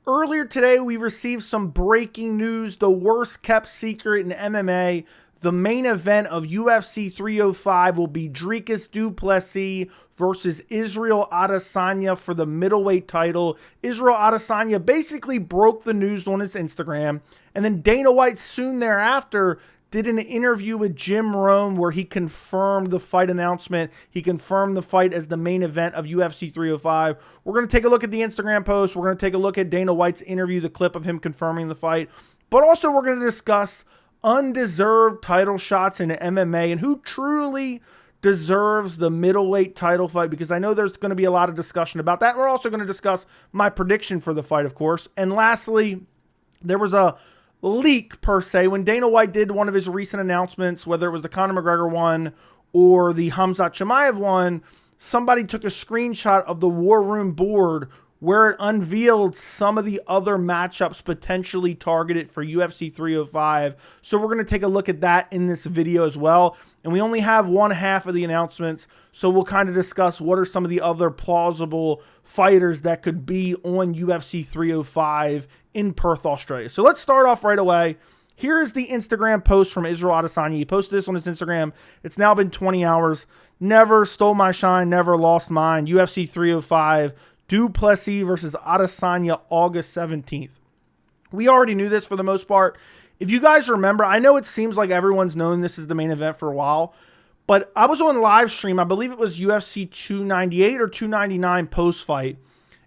Earlier today, we received some breaking news, the worst kept secret in MMA. The main event of UFC 305 will be Dricus Du Plessis versus Israel Adesanya for the middleweight title. Israel Adesanya basically broke the news on his Instagram, and then Dana White soon thereafter did an interview with Jim Rome where he confirmed the fight announcement. He confirmed the fight as the main event of UFC 305. We're going to take a look at the Instagram post. We're going to take a look at Dana White's interview, the clip of him confirming the fight. But also we're going to discuss undeserved title shots in MMA and who truly deserves the middleweight title fight, because I know there's going to be a lot of discussion about that. We're also going to discuss my prediction for the fight, of course. And lastly, there was a leak per se when Dana White did one of his recent announcements, whether it was the Conor McGregor one or the Khamzat Chimaev one. Somebody took a screenshot of the War Room board where it unveiled some of the other matchups potentially targeted for UFC 305. So we're going to take a look at that in this video as well. And we only have one half of the announcements, so we'll kind of discuss what are some of the other plausible fighters that could be on UFC 305 in Perth, Australia. So let's start off right away. Here is the Instagram post from Israel Adesanya. He posted this on his Instagram. It's now been 20 hours. Never stole my shine, never lost mine. UFC 305. Du Plessis versus Adesanya, August 17th. We already knew this for the most part. If you guys remember, I know it seems like everyone's known this is the main event for a while, but I was on live stream. I believe it was UFC 298 or 299 post-fight.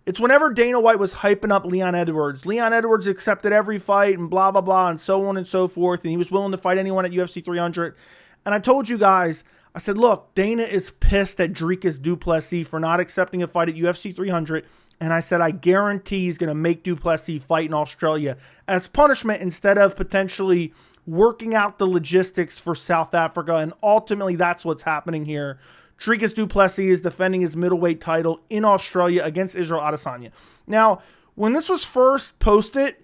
It's whenever Dana White was hyping up Leon Edwards. Leon Edwards accepted every fight and blah, blah, blah, and so on and so forth, and he was willing to fight anyone at UFC 300. And I told you guys, I said, look, Dana is pissed at Dricus Du Plessis for not accepting a fight at UFC 300. And I said, I guarantee he's going to make Du Plessis fight in Australia as punishment instead of potentially working out the logistics for South Africa. And ultimately, that's what's happening here. Dricus Du Plessis is defending his middleweight title in Australia against Israel Adesanya. Now, when this was first posted,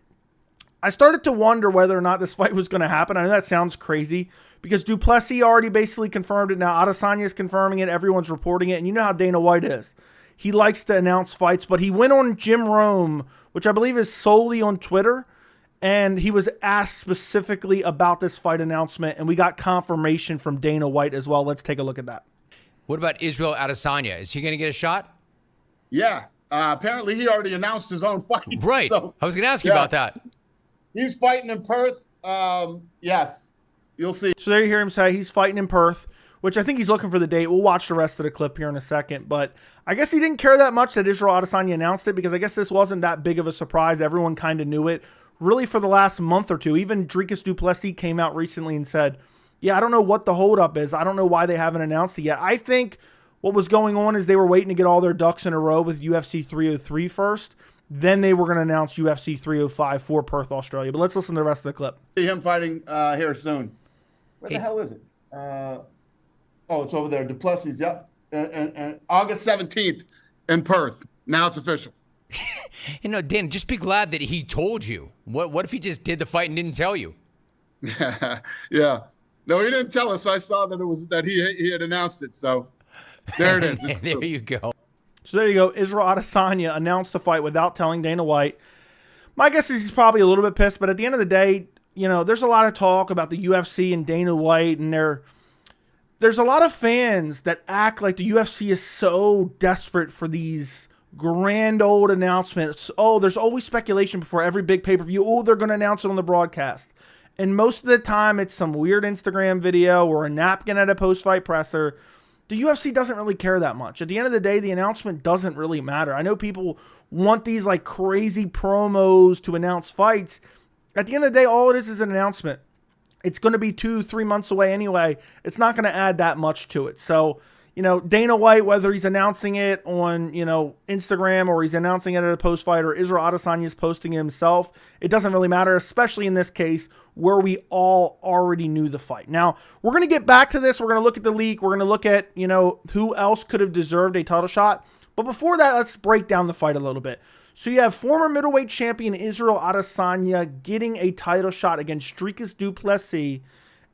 I started to wonder whether or not this fight was going to happen. I know that sounds crazy because Du Plessis already basically confirmed it. Now Adesanya is confirming it. Everyone's reporting it. And you know how Dana White is. He likes to announce fights, but he went on Jim Rome, which I believe is solely on Twitter, and he was asked specifically about this fight announcement, and we got confirmation from Dana White as well. Let's take a look at that. What about Israel Adesanya? Is he going to get a shot? Yeah. Apparently he already announced his own fight. Right. So, I was going to ask you about that. He's fighting in Perth. Yes. You'll see. So there you hear him say he's fighting in Perth, which I think he's looking for the date. We'll watch the rest of the clip here in a second. But I guess he didn't care that much that Israel Adesanya announced it, because I guess this wasn't that big of a surprise. Everyone kind of knew it really for the last month or two. Even Dricus Du Plessis came out recently and said, yeah, I don't know what the holdup is. I don't know why they haven't announced it yet. I think what was going on is they were waiting to get all their ducks in a row with UFC 303 first. Then they were going to announce UFC 305 for Perth, Australia. But let's listen to the rest of the clip. See him fighting here soon. Where the hell is it? Oh, it's over there. Du Plessis, yep. And August 17th in Perth. Now it's official. You know, Dan, just be glad that he told you. What if he just did the fight and didn't tell you? Yeah. No, he didn't tell us. I saw that it was that he had announced it. So there it is. There you go. So there you go. Israel Adesanya announced the fight without telling Dana White. My guess is he's probably a little bit pissed, but at the end of the day, you know, there's a lot of talk about the UFC and Dana White, and there's a lot of fans that act like the UFC is so desperate for these grand old announcements. Oh, there's always speculation before every big pay-per-view. Oh, they're going to announce it on the broadcast. And most of the time, it's some weird Instagram video or a napkin at a post-fight presser. The UFC doesn't really care that much. At the end of the day, the announcement doesn't really matter. I know people want these like crazy promos to announce fights. At the end of the day, all it is an announcement. It's going to be 2-3 months away anyway. It's not going to add that much to it. So, you know, Dana White, whether he's announcing it on, you know, Instagram or he's announcing it at a post-fight or Israel Adesanya is posting it himself, it doesn't really matter, especially in this case where we all already knew the fight. Now, we're going to get back to this. We're going to look at the leak. We're going to look at, you know, who else could have deserved a title shot. But before that, let's break down the fight a little bit. So you have former middleweight champion Israel Adesanya getting a title shot against Dricus Du Plessis,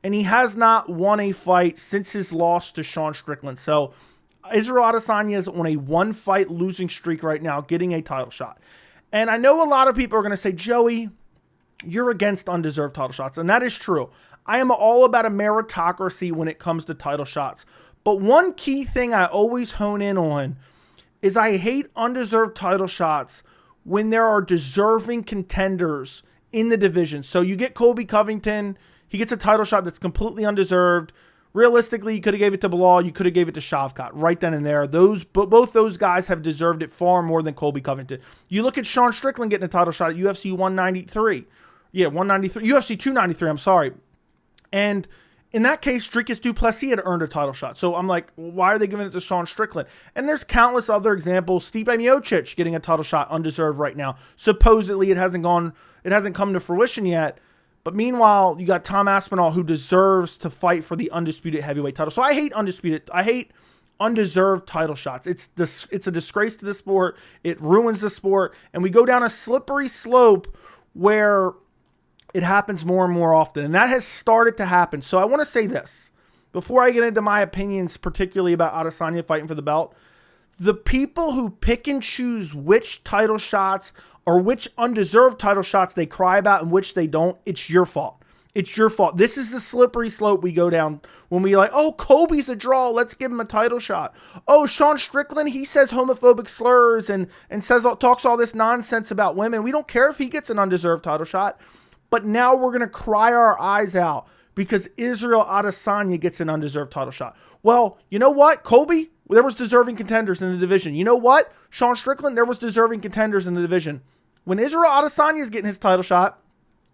and he has not won a fight since his loss to Sean Strickland. So Israel Adesanya is on a one-fight losing streak right now, getting a title shot. And I know a lot of people are going to say, Joey, you're against undeserved title shots. And that is true. I am all about a meritocracy when it comes to title shots. But one key thing I always hone in on is I hate undeserved title shots when there are deserving contenders in the division. So you get Colby Covington, he gets a title shot that's completely undeserved. Realistically, you could have gave it to Bilal, you could have gave it to Shavkat right then and there. Both those guys have deserved it far more than Colby Covington. You look at Sean Strickland getting a title shot at UFC 193. Yeah, 193, UFC 293, I'm sorry. And in that case, Dricus Du Plessis had earned a title shot. So I'm like, why are they giving it to Sean Strickland? And there's countless other examples. Stipe Miocic getting a title shot undeserved right now. Supposedly it hasn't come to fruition yet. But meanwhile, you got Tom Aspinall, who deserves to fight for the undisputed heavyweight title. So I hate undeserved title shots. It's a disgrace to the sport. It ruins the sport. And we go down a slippery slope where it happens more and more often. And that has started to happen. So I want to say this before I get into my opinions, particularly about Adesanya fighting for the belt. The people who pick and choose which title shots or which undeserved title shots they cry about and which they don't, it's your fault. It's your fault. This is the slippery slope we go down when we like, oh, Colby's a draw, let's give him a title shot. Oh, Sean Strickland, he says homophobic slurs and talks all this nonsense about women. We don't care if he gets an undeserved title shot. But now we're going to cry our eyes out because Israel Adesanya gets an undeserved title shot. Well, you know what, Colby? There was deserving contenders in the division. You know what, Sean Strickland? There was deserving contenders in the division. When Israel Adesanya is getting his title shot,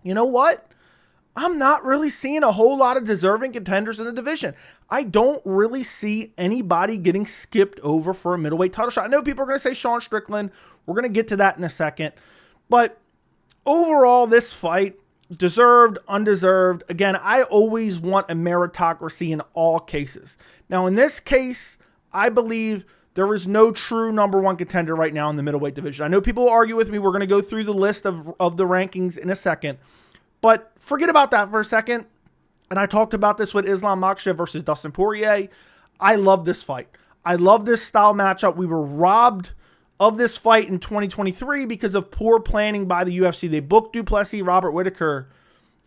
you know what? I'm not really seeing a whole lot of deserving contenders in the division. I don't really see anybody getting skipped over for a middleweight title shot. I know people are going to say Sean Strickland. We're going to get to that in a second. But overall, this fight, deserved, undeserved. Again, I always want a meritocracy in all cases. Now, in this case, I believe there is no true number one contender right now in the middleweight division. I know people will argue with me. We're going to go through the list of the rankings in a second. But forget about that for a second. And I talked about this with Islam Makhachev versus Dustin Poirier. I love this fight. I love this style matchup. We were robbed of this fight in 2023 because of poor planning by the UFC. They booked Du Plessis, Robert Whittaker,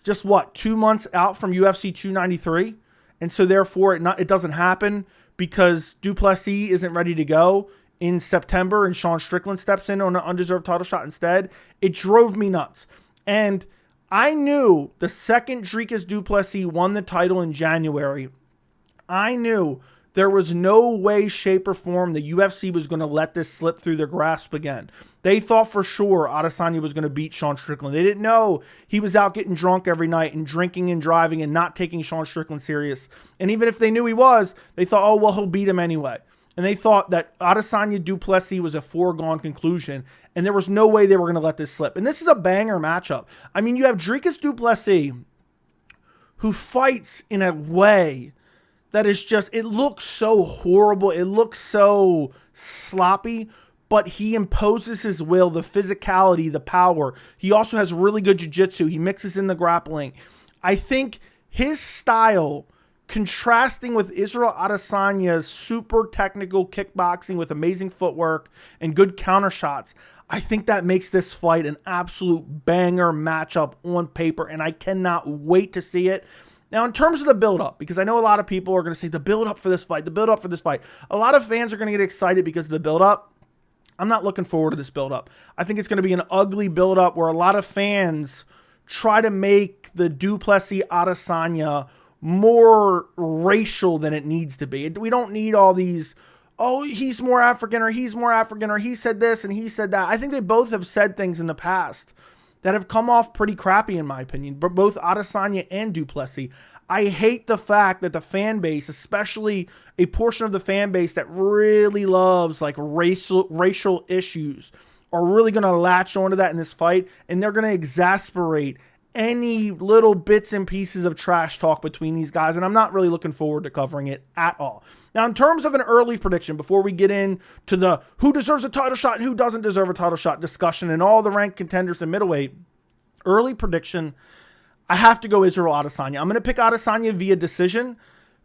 just 2 months out from UFC 293. And so therefore it doesn't happen because Du Plessis isn't ready to go in September and Sean Strickland steps in on an undeserved title shot instead. It drove me nuts. And I knew the second Dricus Du Plessis won the title in January, I knew there was no way, shape, or form the UFC was going to let this slip through their grasp again. They thought for sure Adesanya was going to beat Sean Strickland. They didn't know he was out getting drunk every night and drinking and driving and not taking Sean Strickland serious. And even if they knew he was, they thought, oh, well, he'll beat him anyway. And they thought that Adesanya Du Plessis was a foregone conclusion, and there was no way they were going to let this slip. And this is a banger matchup. I mean, you have Dricus Du Plessis, who fights in a way that is just, it looks so horrible. It looks so sloppy, but he imposes his will, the physicality, the power. He also has really good jiu-jitsu. He mixes in the grappling. I think his style, contrasting with Israel Adesanya's super technical kickboxing with amazing footwork and good counter shots, I think that makes this fight an absolute banger matchup on paper, and I cannot wait to see it. Now, in terms of the build-up, because I know a lot of people are going to say the build-up for this fight, the build-up for this fight. A lot of fans are going to get excited because of the build-up. I'm not looking forward to this build-up. I think it's going to be an ugly build-up where a lot of fans try to make the Du Plessis Adesanya more racial than it needs to be. We don't need all these, oh, he's more African, or he's more African, or he said this and he said that. I think they both have said things in the past that have come off pretty crappy, in my opinion, but both Adesanya and Du Plessis. I hate the fact that the fan base, especially a portion of the fan base that really loves like racial issues, are really going to latch onto that in this fight, and they're going to exasperate any little bits and pieces of trash talk between these guys, and I'm not really looking forward to covering it at all. Now, in terms of an early prediction, before we get into the who deserves a title shot and who doesn't deserve a title shot discussion and all the ranked contenders in middleweight, early prediction, I have to go Israel Adesanya. I'm going to pick Adesanya via decision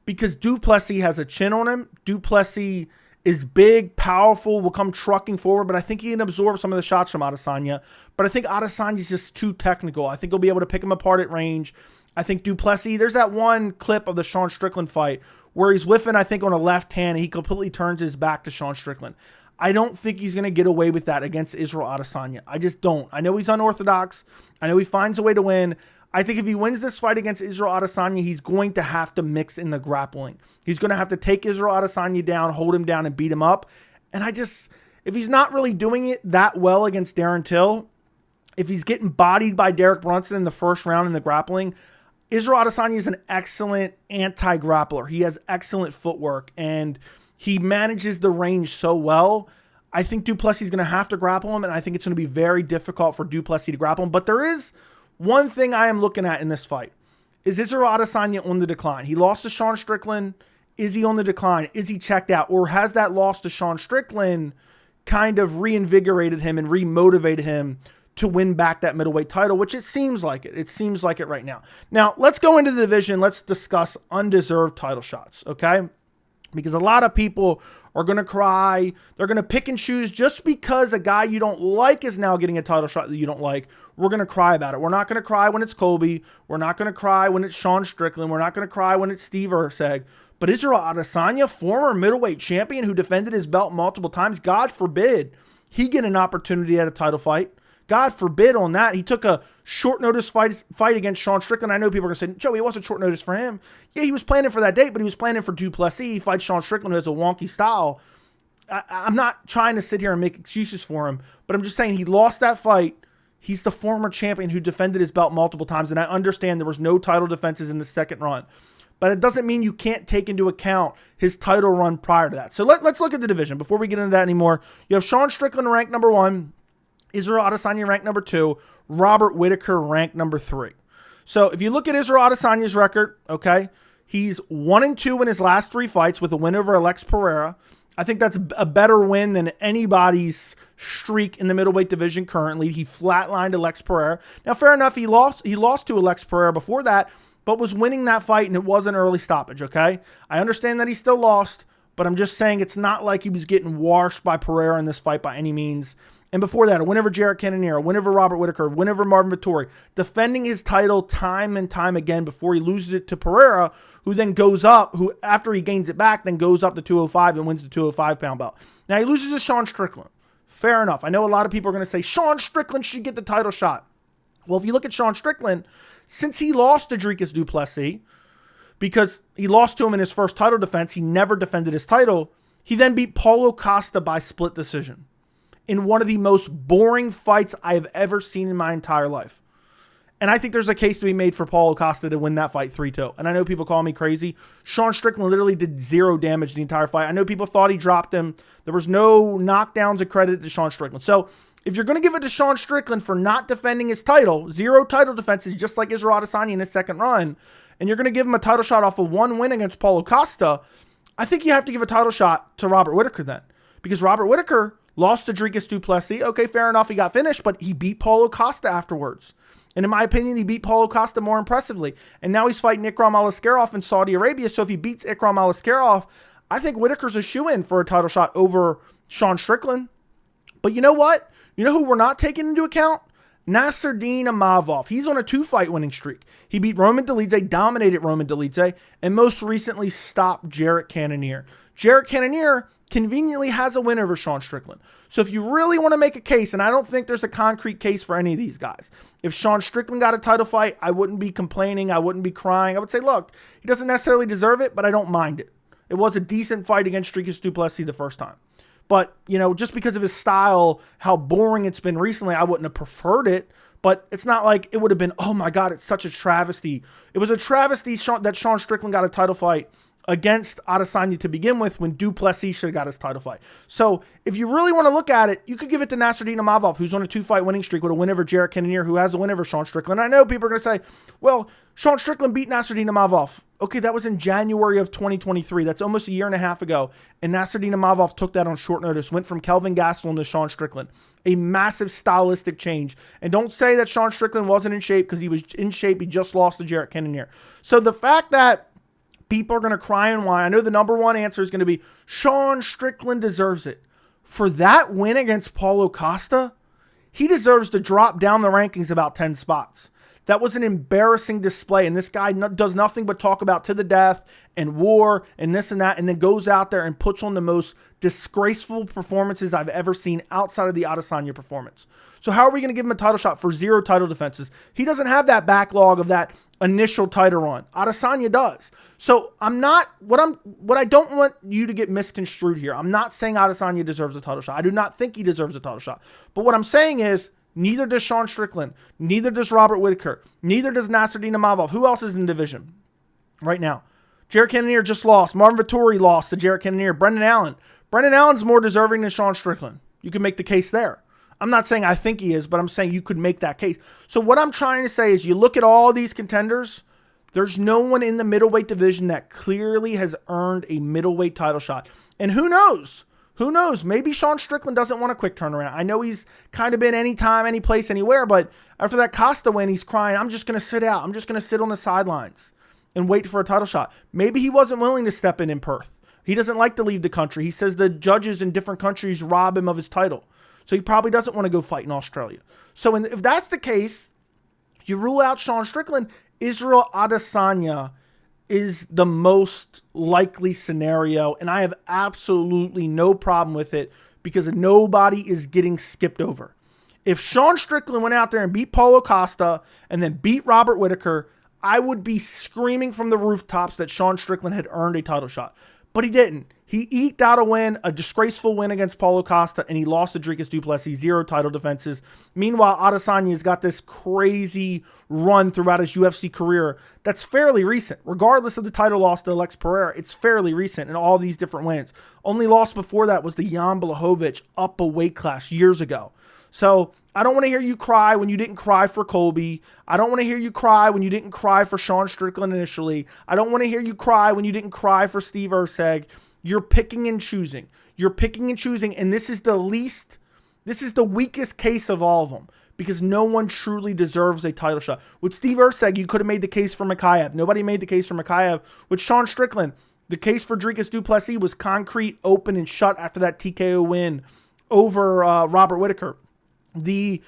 because Du Plessis has a chin on him. Du Plessis is big, powerful, will come trucking forward, but I think he can absorb some of the shots from Adesanya. But I think Adesanya's just too technical. I think he'll be able to pick him apart at range. I think Du Plessis, there's that one clip of the Sean Strickland fight where he's whiffing, I think, on a left hand, and he completely turns his back to Sean Strickland. I don't think he's going to get away with that against Israel Adesanya. I just don't. I know he's unorthodox. I know he finds a way to win. I think if he wins this fight against Israel Adesanya, he's going to have to mix in the grappling. He's going to have to take Israel Adesanya down, hold him down, and beat him up. And if he's not really doing it that well against Darren Till, if he's getting bodied by Derek Brunson in the first round in the grappling, Israel Adesanya is an excellent anti-grappler. He has excellent footwork, and he manages the range so well. I think Du Plessis is going to have to grapple him, and I think it's going to be very difficult for Du Plessis to grapple him. But there is one thing I am looking at in this fight. Is Israel Adesanya on the decline? He lost to Sean Strickland. Is he on the decline? Is he checked out? Or has that loss to Sean Strickland kind of reinvigorated him and remotivated him to win back that middleweight title, which it seems like it. It seems like it right now. Now, let's go into the division. Let's discuss undeserved title shots, okay? Because a lot of people are going to cry. They're going to pick and choose just because a guy you don't like is now getting a title shot that you don't like. We're going to cry about it. We're not going to cry when it's Colby. We're not going to cry when it's Sean Strickland. We're not going to cry when it's Steve Erceg. But Israel Adesanya, former middleweight champion who defended his belt multiple times, God forbid he get an opportunity at a title fight. God forbid on that. He took a short notice fight against Sean Strickland. I know people are going to say, Joey, it wasn't short notice for him. Yeah, he was planning for that date, but he was planning for Du Plessis. He fights Sean Strickland, who has a wonky style. I'm not trying to sit here and make excuses for him, but I'm just saying he lost that fight. He's the former champion who defended his belt multiple times, and I understand there was no title defenses in the second run. But it doesn't mean you can't take into account his title run prior to that. So let's look at the division. Before we get into that anymore, you have Sean Strickland ranked number 1. Israel Adesanya ranked number 2, Robert Whittaker ranked number 3. So if you look at Israel Adesanya's record, okay, he's 1-2 in his last 3 fights with a win over Alex Pereira. I think that's a better win than anybody's streak in the middleweight division currently. He flatlined Alex Pereira. Now, fair enough, he lost to Alex Pereira before that, but was winning that fight, and it was an early stoppage, okay? I understand that he still lost, but I'm just saying it's not like he was getting washed by Pereira in this fight by any means. And before that, a win over Jared Cannonier, a win over Robert Whittaker, a win over Marvin Vettori, defending his title time and time again before he loses it to Pereira, who then goes up, who after he gains it back, then goes up to 205 and wins the 205-pound belt. Now, he loses to Sean Strickland. Fair enough. I know a lot of people are going to say, Sean Strickland should get the title shot. Well, if you look at Sean Strickland, since he lost to Dricus Du Plessis, because he lost to him in his first title defense, he never defended his title, he then beat Paulo Costa by split decision in one of the most boring fights I have ever seen in my entire life. And I think there's a case to be made for Paulo Costa to win that fight 3-2. And I know people call me crazy. Sean Strickland literally did 0 damage the entire fight. I know people thought he dropped him. There was no knockdowns accredited to Sean Strickland. So if you're going to give it to Sean Strickland for not defending his title, 0 title defenses, just like Israel Adesanya in his second run, and you're going to give him a title shot off of 1 win against Paulo Costa, I think you have to give a title shot to Robert Whittaker then. Because Robert Whittaker lost to Dricus Du Plessis. Okay, fair enough, he got finished, but he beat Paulo Costa afterwards. And in my opinion, he beat Paulo Costa more impressively. And now he's fighting Ikram Aliskerov in Saudi Arabia. So if he beats Ikram Aliskerov, I think Whittaker's a shoo-in for a title shot over Sean Strickland. But you know what? You know who we're not taking into account? Nasruddin Imavov. He's on a 2-fight winning streak. He beat Roman Dolidze, dominated Roman Dolidze, and most recently stopped Jared Cannonier. Jared Cannonier conveniently has a win over Sean Strickland. So if you really want to make a case, and I don't think there's a concrete case for any of these guys, if Sean Strickland got a title fight, I wouldn't be complaining. I wouldn't be crying. I would say, look, he doesn't necessarily deserve it, but I don't mind it. It was a decent fight against Dricus Du Plessis the first time. But, you know, just because of his style, how boring it's been recently, I wouldn't have preferred it. But it's not like it would have been, oh my God, it's such a travesty. It was a travesty that Sean Strickland got a title fight against Adesanya to begin with when Du Plessis should have got his title fight. So if you really want to look at it, you could give it to Nasruddin Imavov, who's on a 2-fight winning streak with a win over Jared Cannonier, who has a win over Sean Strickland. I know people are going to say, well, Sean Strickland beat Nasruddin Imavov. Okay, that was in January of 2023. That's almost a year and a half ago. And Nasruddin Imavov took that on short notice, went from Kelvin Gastelum to Sean Strickland. A massive stylistic change. And don't say that Sean Strickland wasn't in shape, because he was in shape. He just lost to Jared Cannonier. So the fact that People are going to cry and whine. I know the number one answer is going to be Sean Strickland deserves it. For that win against Paulo Costa, he deserves to drop down the rankings about 10 spots. That was an embarrassing display, and this guy does nothing but talk about to the death and war and this and that, and then goes out there and puts on the most disgraceful performances I've ever seen outside of the Adesanya performance. So how are we going to give him a title shot for 0 title defenses? He doesn't have that backlog of that initial title run. Adesanya does. So what I don't want you to get misconstrued here. I'm not saying Adesanya deserves a title shot. I do not think he deserves a title shot. But what I'm saying is, neither does Sean Strickland. Neither does Robert Whittaker. Neither does Nasruddin Imavov. Who else is in the division right now? Jared Cannonier just lost. Marvin Vettori lost to Jared Cannonier. Brendan Allen. Brendan Allen's more deserving than Sean Strickland. You can make the case there. I'm not saying I think he is, but I'm saying you could make that case. So what I'm trying to say is you look at all these contenders, there's no one in the middleweight division that clearly has earned a middleweight title shot. And who knows? Who knows? Maybe Sean Strickland doesn't want a quick turnaround. I know he's kind of been anytime, any place, anywhere, but after that Costa win, he's crying, I'm just going to sit out. I'm just going to sit on the sidelines and wait for a title shot. Maybe he wasn't willing to step in Perth. He doesn't like to leave the country. He says the judges in different countries rob him of his title. So he probably doesn't want to go fight in Australia. So if that's the case, you rule out Sean Strickland. Israel Adesanya is the most likely scenario, and I have absolutely no problem with it because nobody is getting skipped over. If Sean Strickland went out there and beat Paulo Costa and then beat Robert Whittaker, I would be screaming from the rooftops that Sean Strickland had earned a title shot. But he didn't. He eked out a win, a disgraceful win against Paulo Costa, and he lost to Dricus Du Plessis, 0 title defenses. Meanwhile, Adesanya's got this crazy run throughout his UFC career that's fairly recent. Regardless of the title loss to Alex Pereira, it's fairly recent in all these different wins. Only loss before that was the Jan Blachowicz up a weight class years ago. So I don't want to hear you cry when you didn't cry for Colby. I don't want to hear you cry when you didn't cry for Sean Strickland initially. I don't want to hear you cry when you didn't cry for Steve Erceg. You're picking and choosing. You're picking and choosing, and this is the weakest case of all of them because no one truly deserves a title shot. With Steve Erceg, you could have made the case for Mikhaev. Nobody made the case for Mikhaev. With Sean Strickland, the case for Dricus Du Plessis was concrete, open, and shut after that TKO win over Robert Whittaker. The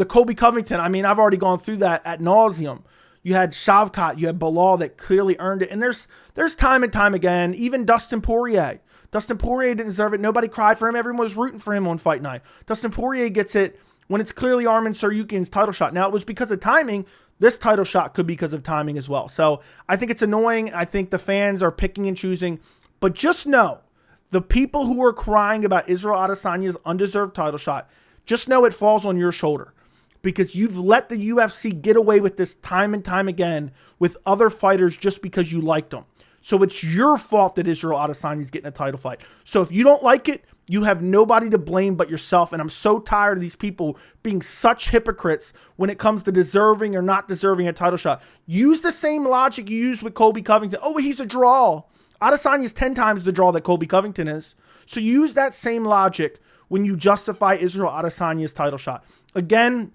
Colby Covington, I mean, I've already gone through that ad nauseum. You had Shavkat, you had Bilal that clearly earned it. And there's time and time again, even Dustin Poirier. Dustin Poirier didn't deserve it. Nobody cried for him. Everyone was rooting for him on fight night. Dustin Poirier gets it when it's clearly Arman Tsarukyan's title shot. Now, it was because of timing. This title shot could be because of timing as well. So I think it's annoying. I think the fans are picking and choosing. But just know, the people who are crying about Israel Adesanya's undeserved title shot, just know it falls on your shoulder. Because you've let the UFC get away with this time and time again with other fighters just because you liked them. So it's your fault that Israel Adesanya is getting a title fight. So if you don't like it, you have nobody to blame but yourself. And I'm so tired of these people being such hypocrites when it comes to deserving or not deserving a title shot. Use the same logic you used with Colby Covington. Oh, he's a draw. Adesanya is 10 times the draw that Colby Covington is. So use that same logic when you justify Israel Adesanya's title shot. Again,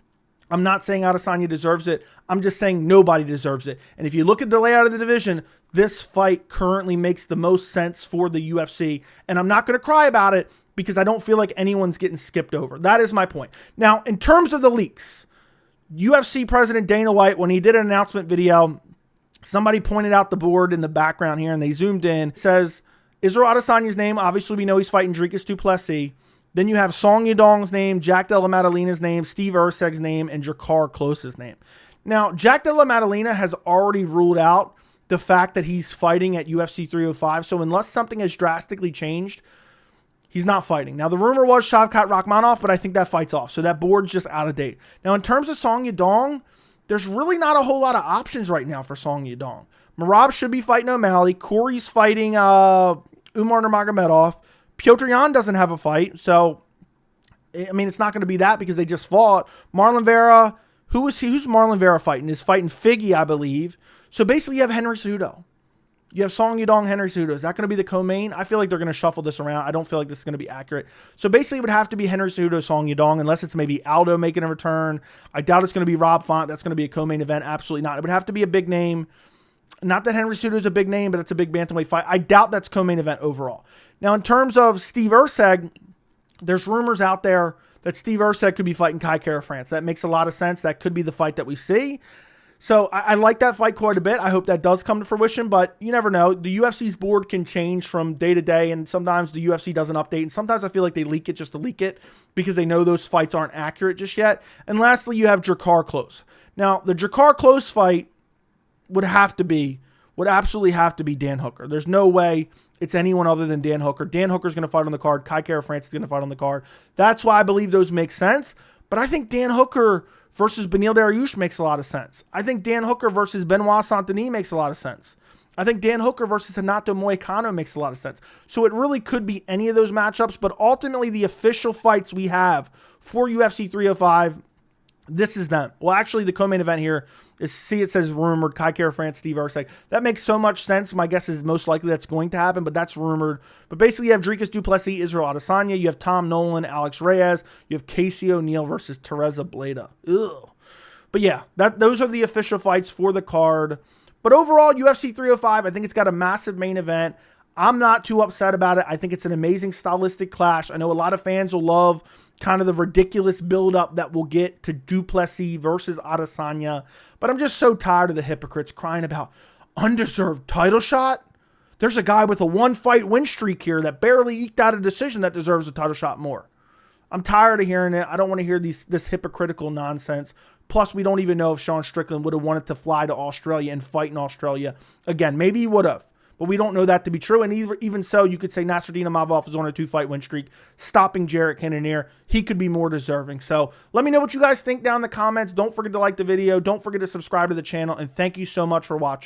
I'm not saying Adesanya deserves it. I'm just saying nobody deserves it. And if you look at the layout of the division, this fight currently makes the most sense for the UFC. And I'm not going to cry about it because I don't feel like anyone's getting skipped over. That is my point. Now, in terms of the leaks, UFC President Dana White, when he did an announcement video, somebody pointed out the board in the background here and they zoomed in. It says, Israel Adesanya's name, obviously we know he's fighting Dricus Du Plessis. Then you have Song Yadong's name, Jack Della Maddalena's name, Steve Erceg's name, and Jakar Close's name. Now, Jack Della Maddalena has already ruled out the fact that he's fighting at UFC 305. So unless something has drastically changed, he's not fighting. Now, the rumor was Shavkat Rakhmonov, but I think that fight's off. So that board's just out of date. Now, in terms of Song Yadong, there's really not a whole lot of options right now for Song Yadong. Merab should be fighting O'Malley. Corey's fighting Umar Nurmagomedov. Piotr Jan doesn't have a fight, so, I mean, it's not going to be that because they just fought. Marlon Vera, who's Marlon Vera fighting? Is fighting Figgy, I believe. So, basically, you have Henry Cejudo. You have Song Yadong, Henry Cejudo. Is that going to be the co-main? I feel like they're going to shuffle this around. I don't feel like this is going to be accurate. So, basically, it would have to be Henry Cejudo, Song Yadong, unless it's maybe Aldo making a return. I doubt it's going to be Rob Font. That's going to be a co-main event. Absolutely not. It would have to be a big name. Not that Henry Cejudo is a big name, but it's a big bantamweight fight. I doubt that's co-main event overall. Now, in terms of Steve Erceg, there's rumors out there that Steve Erceg could be fighting Kai Kara France. That makes a lot of sense. That could be the fight that we see. So I like that fight quite a bit. I hope that does come to fruition, but you never know. The UFC's board can change from day to day, and sometimes the UFC doesn't update, and sometimes I feel like they leak it just to leak it because they know those fights aren't accurate just yet. And lastly, you have Drakkar Klose. Now, the Drakkar Klose fight would absolutely have to be Dan Hooker. There's no way it's anyone other than Dan Hooker. Dan Hooker's going to fight on the card. Kai Kara France is going to fight on the card. That's why I believe those make sense. But I think Dan Hooker versus Beneil Dariush makes a lot of sense. I think Dan Hooker versus Benoit Saint-Denis makes a lot of sense. I think Dan Hooker versus Renato Moicano makes a lot of sense. So it really could be any of those matchups, but ultimately the official fights we have for UFC 305, this is them. Well, actually, the co-main event here is, it says rumored, Kai Kara France, Steve Erceg. That makes so much sense. My guess is most likely that's going to happen, but that's rumored. But basically, you have Dricus Du Plessis, Israel Adesanya. You have Tom Nolan, Alex Reyes. You have Casey O'Neill versus Teresa Bleda. Ugh. But yeah, those are the official fights for the card. But overall, UFC 305, I think it's got a massive main event. I'm not too upset about it. I think it's an amazing stylistic clash. I know a lot of fans will love kind of the ridiculous buildup that we'll get to Du Plessis versus Adesanya. But I'm just so tired of the hypocrites crying about undeserved title shot. There's a guy with a one-fight win streak here that barely eked out a decision that deserves a title shot more. I'm tired of hearing it. I don't want to hear this hypocritical nonsense. Plus, we don't even know if Sean Strickland would have wanted to fly to Australia and fight in Australia. Again, maybe he would have, but we don't know that to be true. And even so, you could say Nasruddin Imavov is on a 2-fight win streak, stopping Jarrett Cannonier. He could be more deserving. So let me know what you guys think down in the comments. Don't forget to like the video. Don't forget to subscribe to the channel. And thank you so much for watching.